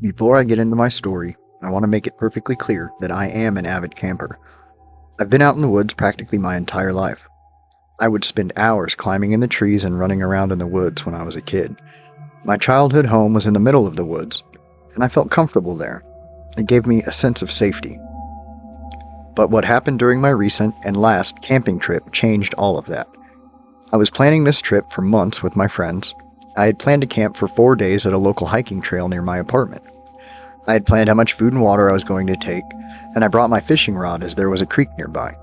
Before I get into my story, I want to make it perfectly clear that I am an avid camper. I've been out in the woods practically my entire life. I would spend hours climbing in the trees and running around in the woods when I was a kid. My childhood home was in the middle of the woods, and I felt comfortable there. It gave me a sense of safety. But what happened during my recent and last camping trip changed all of that. I was planning this trip for months with my friends. I had planned to camp for 4 days at a local hiking trail near my apartment. I had planned how much food and water I was going to take, and I brought my fishing rod as there was a creek nearby.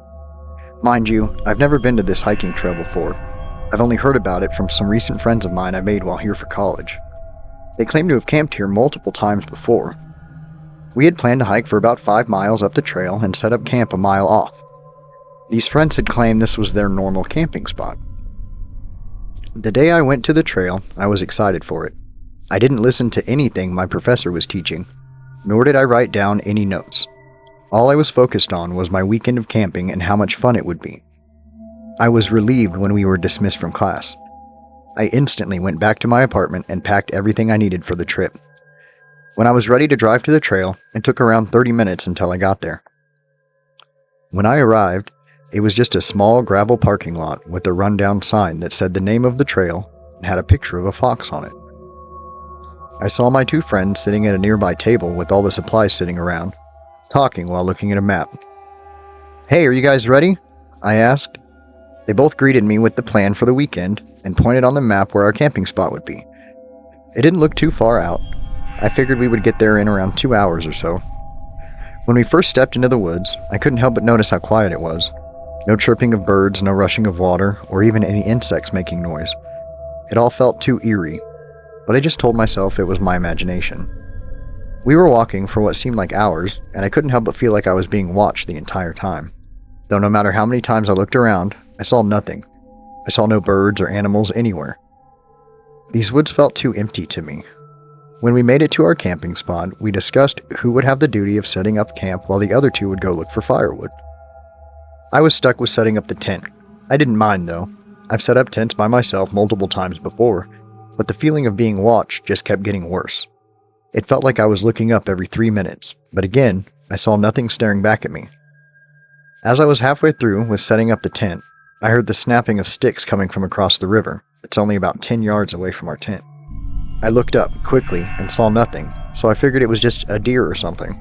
Mind you, I've never been to this hiking trail before. I've only heard about it from some recent friends of mine I made while here for college. They claim to have camped here multiple times before. We had planned to hike for about 5 miles up the trail and set up camp a mile off. These friends had claimed this was their normal camping spot. The day I went to the trail, I was excited for it. I didn't listen to anything my professor was teaching, nor did I write down any notes. All I was focused on was my weekend of camping and how much fun it would be. I was relieved when we were dismissed from class. I instantly went back to my apartment and packed everything I needed for the trip. When I was ready to drive to the trail, it took around 30 minutes until I got there. When I arrived, it was just a small gravel parking lot with a rundown sign that said the name of the trail and had a picture of a fox on it. I saw my two friends sitting at a nearby table with all the supplies sitting around, talking while looking at a map. "Hey, are you guys ready?" I asked. They both greeted me with the plan for the weekend and pointed on the map where our camping spot would be. It didn't look too far out. I figured we would get there in around 2 hours or so. When we first stepped into the woods, I couldn't help but notice how quiet it was. No chirping of birds, no rushing of water, or even any insects making noise. It all felt too eerie, but I just told myself it was my imagination. We were walking for what seemed like hours, and I couldn't help but feel like I was being watched the entire time. Though no matter how many times I looked around, I saw nothing. I saw no birds or animals anywhere. These woods felt too empty to me. When we made it to our camping spot, we discussed who would have the duty of setting up camp while the other two would go look for firewood. I was stuck with setting up the tent. I didn't mind though. I've set up tents by myself multiple times before, but the feeling of being watched just kept getting worse. It felt like I was looking up every 3 minutes, but again, I saw nothing staring back at me. As I was halfway through with setting up the tent, I heard the snapping of sticks coming from across the river. It's only about 10 yards away from our tent. I looked up quickly and saw nothing, so I figured it was just a deer or something.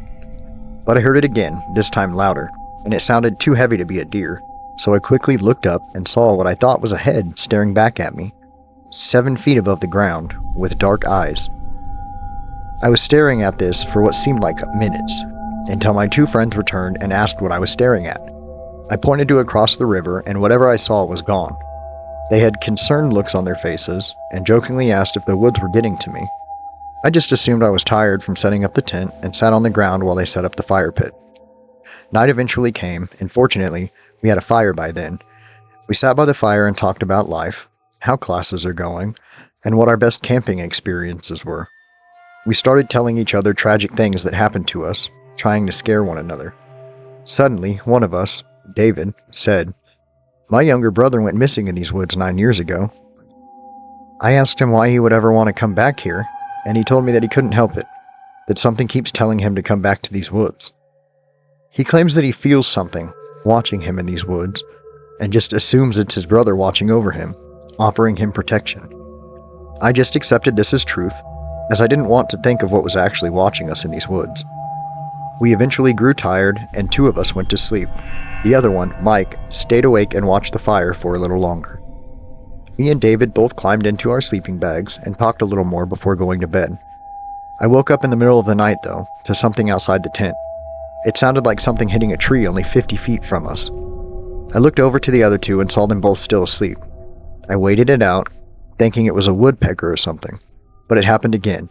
But I heard it again, this time louder, and it sounded too heavy to be a deer, so I quickly looked up and saw what I thought was a head staring back at me, 7 feet above the ground, with dark eyes. I was staring at this for what seemed like minutes, until my two friends returned and asked what I was staring at. I pointed to across the river, and whatever I saw was gone. They had concerned looks on their faces, and jokingly asked if the woods were getting to me. I just assumed I was tired from setting up the tent and sat on the ground while they set up the fire pit. Night eventually came, and fortunately, we had a fire by then. We sat by the fire and talked about life, how classes are going, and what our best camping experiences were. We started telling each other tragic things that happened to us, trying to scare one another. Suddenly, one of us, David, said, "My younger brother went missing in these woods 9 years ago." I asked him why he would ever want to come back here, and he told me that he couldn't help it, that something keeps telling him to come back to these woods. He claims that he feels something watching him in these woods, and just assumes it's his brother watching over him, offering him protection. I just accepted this as truth, as I didn't want to think of what was actually watching us in these woods. We eventually grew tired, and 2 of us went to sleep. The other one, Mike, stayed awake and watched the fire for a little longer. Me and David both climbed into our sleeping bags and talked a little more before going to bed. I woke up in the middle of the night, though, to something outside the tent. It sounded like something hitting a tree only 50 feet from us. I looked over to the other 2 and saw them both still asleep. I waited it out, thinking it was a woodpecker or something, but it happened again,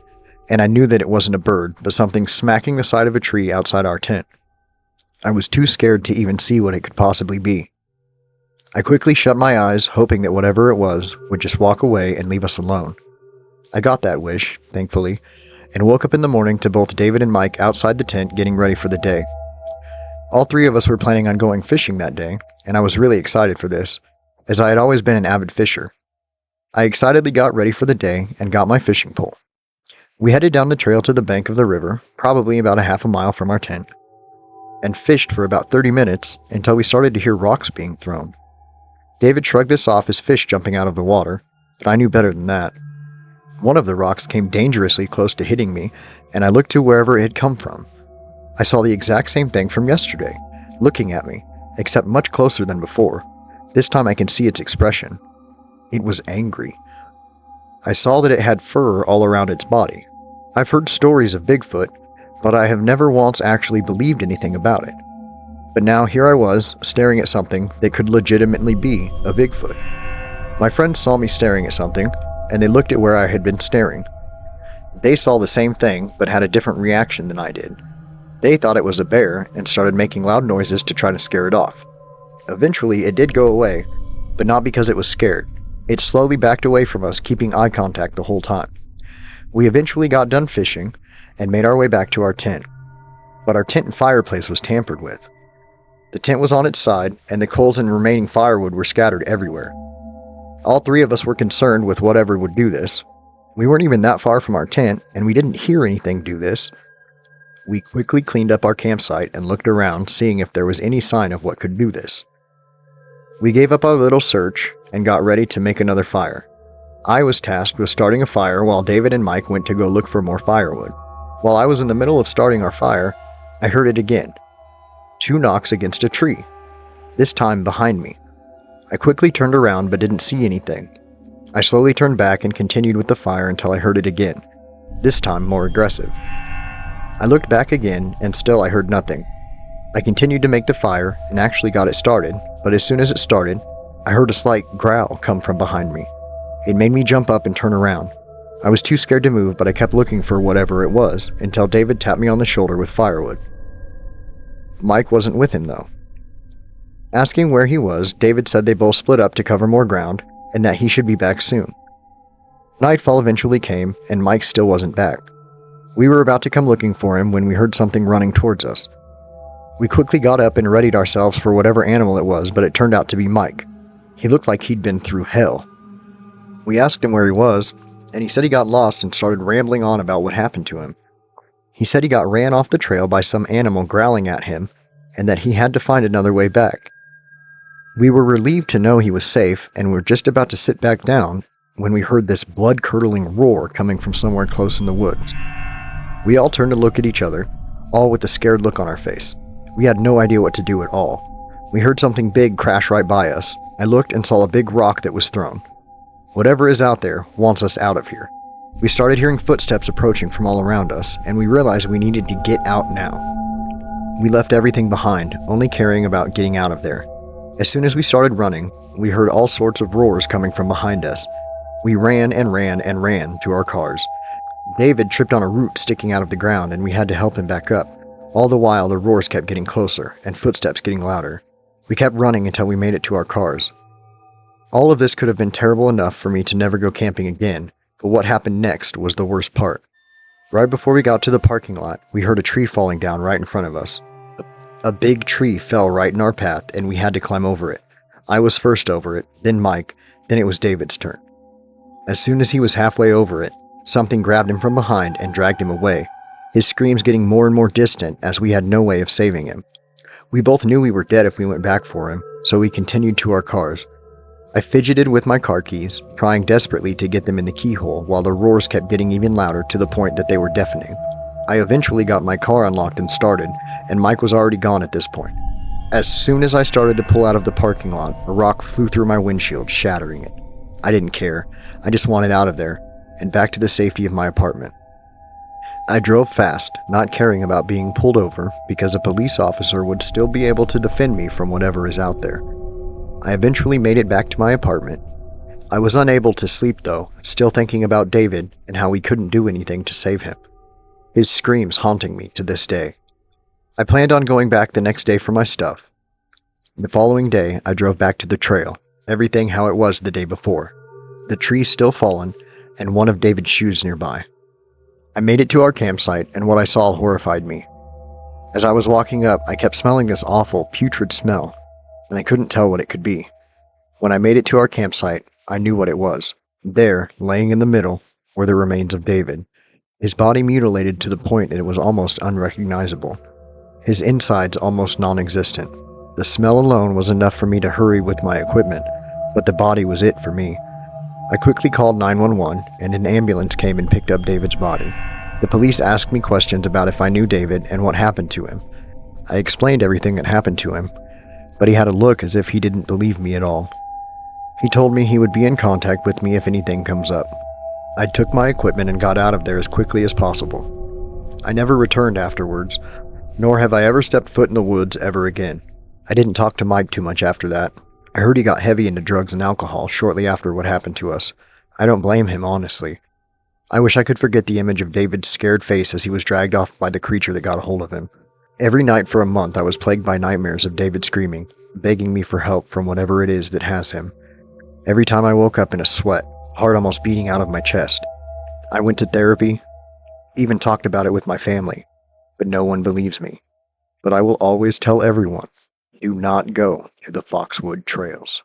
and I knew that it wasn't a bird, but something smacking the side of a tree outside our tent. I was too scared to even see what it could possibly be. I quickly shut my eyes, hoping that whatever it was would just walk away and leave us alone. I got that wish, thankfully, and woke up in the morning to both David and Mike outside the tent getting ready for the day. All 3 of us were planning on going fishing that day, and I was really excited for this, as I had always been an avid fisher. I excitedly got ready for the day and got my fishing pole. We headed down the trail to the bank of the river, probably about a half a mile from our tent, and fished for about 30 minutes until we started to hear rocks being thrown. David shrugged this off as fish jumping out of the water, but I knew better than that. One of the rocks came dangerously close to hitting me, and I looked to wherever it had come from. I saw the exact same thing from yesterday, looking at me, except much closer than before. This time I can see its expression. It was angry. I saw that it had fur all around its body. I've heard stories of Bigfoot, but I have never once actually believed anything about it. But now here I was, staring at something that could legitimately be a Bigfoot. My friends saw me staring at something, and they looked at where I had been staring. They saw the same thing, but had a different reaction than I did. They thought it was a bear and started making loud noises to try to scare it off. Eventually, it did go away, but not because it was scared. It slowly backed away from us, keeping eye contact the whole time. We eventually got done fishing and made our way back to our tent. But our tent and fireplace was tampered with. The tent was on its side, and the coals and remaining firewood were scattered everywhere. All three of us were concerned with whatever would do this. We weren't even that far from our tent, and we didn't hear anything do this. We quickly cleaned up our campsite and looked around, seeing if there was any sign of what could do this. We gave up our little search and got ready to make another fire. I was tasked with starting a fire while David and Mike went to go look for more firewood. While I was in the middle of starting our fire, I heard it again. 2 knocks against a tree, this time behind me. I quickly turned around but didn't see anything. I slowly turned back and continued with the fire until I heard it again, this time more aggressive. I looked back again and still I heard nothing. I continued to make the fire and actually got it started, but as soon as it started, I heard a slight growl come from behind me. It made me jump up and turn around. I was too scared to move, but I kept looking for whatever it was until David tapped me on the shoulder with firewood. Mike wasn't with him though. Asking where he was, David said they both split up to cover more ground and that he should be back soon. Nightfall eventually came and Mike still wasn't back. We were about to come looking for him when we heard something running towards us. We quickly got up and readied ourselves for whatever animal it was, but it turned out to be Mike. He looked like he'd been through hell. We asked him where he was, and he said he got lost and started rambling on about what happened to him. He said he got ran off the trail by some animal growling at him, and that he had to find another way back. We were relieved to know he was safe, and were just about to sit back down when we heard this blood-curdling roar coming from somewhere close in the woods. We all turned to look at each other, all with a scared look on our face. We had no idea what to do at all. We heard something big crash right by us. I looked and saw a big rock that was thrown. Whatever is out there wants us out of here. We started hearing footsteps approaching from all around us, and we realized we needed to get out now. We left everything behind, only caring about getting out of there. As soon as we started running, we heard all sorts of roars coming from behind us. We ran and ran and ran to our cars. David tripped on a root sticking out of the ground, and we had to help him back up. All the while, the roars kept getting closer, and footsteps getting louder. We kept running until we made it to our cars. All of this could have been terrible enough for me to never go camping again, but what happened next was the worst part. Right before we got to the parking lot, we heard a tree falling down right in front of us. A big tree fell right in our path, and we had to climb over it. I was first over it, then Mike, then it was David's turn. As soon as he was halfway over it, something grabbed him from behind and dragged him away, his screams getting more and more distant as we had no way of saving him. We both knew we were dead if we went back for him, so we continued to our cars. I fidgeted with my car keys, trying desperately to get them in the keyhole while the roars kept getting even louder to the point that they were deafening. I eventually got my car unlocked and started, and Mike was already gone at this point. As soon as I started to pull out of the parking lot, a rock flew through my windshield, shattering it. I didn't care. I just wanted out of there, and back to the safety of my apartment. I drove fast, not caring about being pulled over, because a police officer would still be able to defend me from whatever is out there. I eventually made it back to my apartment. I was unable to sleep though, still thinking about David and how we couldn't do anything to save him. His screams haunting me to this day. I planned on going back the next day for my stuff. The following day, I drove back to the trail, everything how it was the day before. The tree still fallen, and one of David's shoes nearby. I made it to our campsite, and what I saw horrified me. As I was walking up, I kept smelling this awful, putrid smell, and I couldn't tell what it could be. When I made it to our campsite, I knew what it was. There, laying in the middle, were the remains of David. his body mutilated to the point that it was almost unrecognizable, his insides almost non-existent. The smell alone was enough for me to hurry with my equipment, but the body was it for me. I quickly called 911, and an ambulance came and picked up David's body. The police asked me questions about if I knew David and what happened to him. I explained everything that happened to him, but he had a look as if he didn't believe me at all. He told me he would be in contact with me if anything comes up. I took my equipment and got out of there as quickly as possible. I never returned afterwards, nor have I ever stepped foot in the woods ever again. I didn't talk to Mike too much after that. I heard he got heavy into drugs and alcohol shortly after what happened to us. I don't blame him, honestly. I wish I could forget the image of David's scared face as he was dragged off by the creature that got a hold of him. Every night for a month I was plagued by nightmares of David screaming, begging me for help from whatever it is that has him. Every time I woke up in a sweat, heart almost beating out of my chest. I went to therapy, even talked about it with my family, but no one believes me. But I will always tell everyone, do not go to the Foxwood Trails.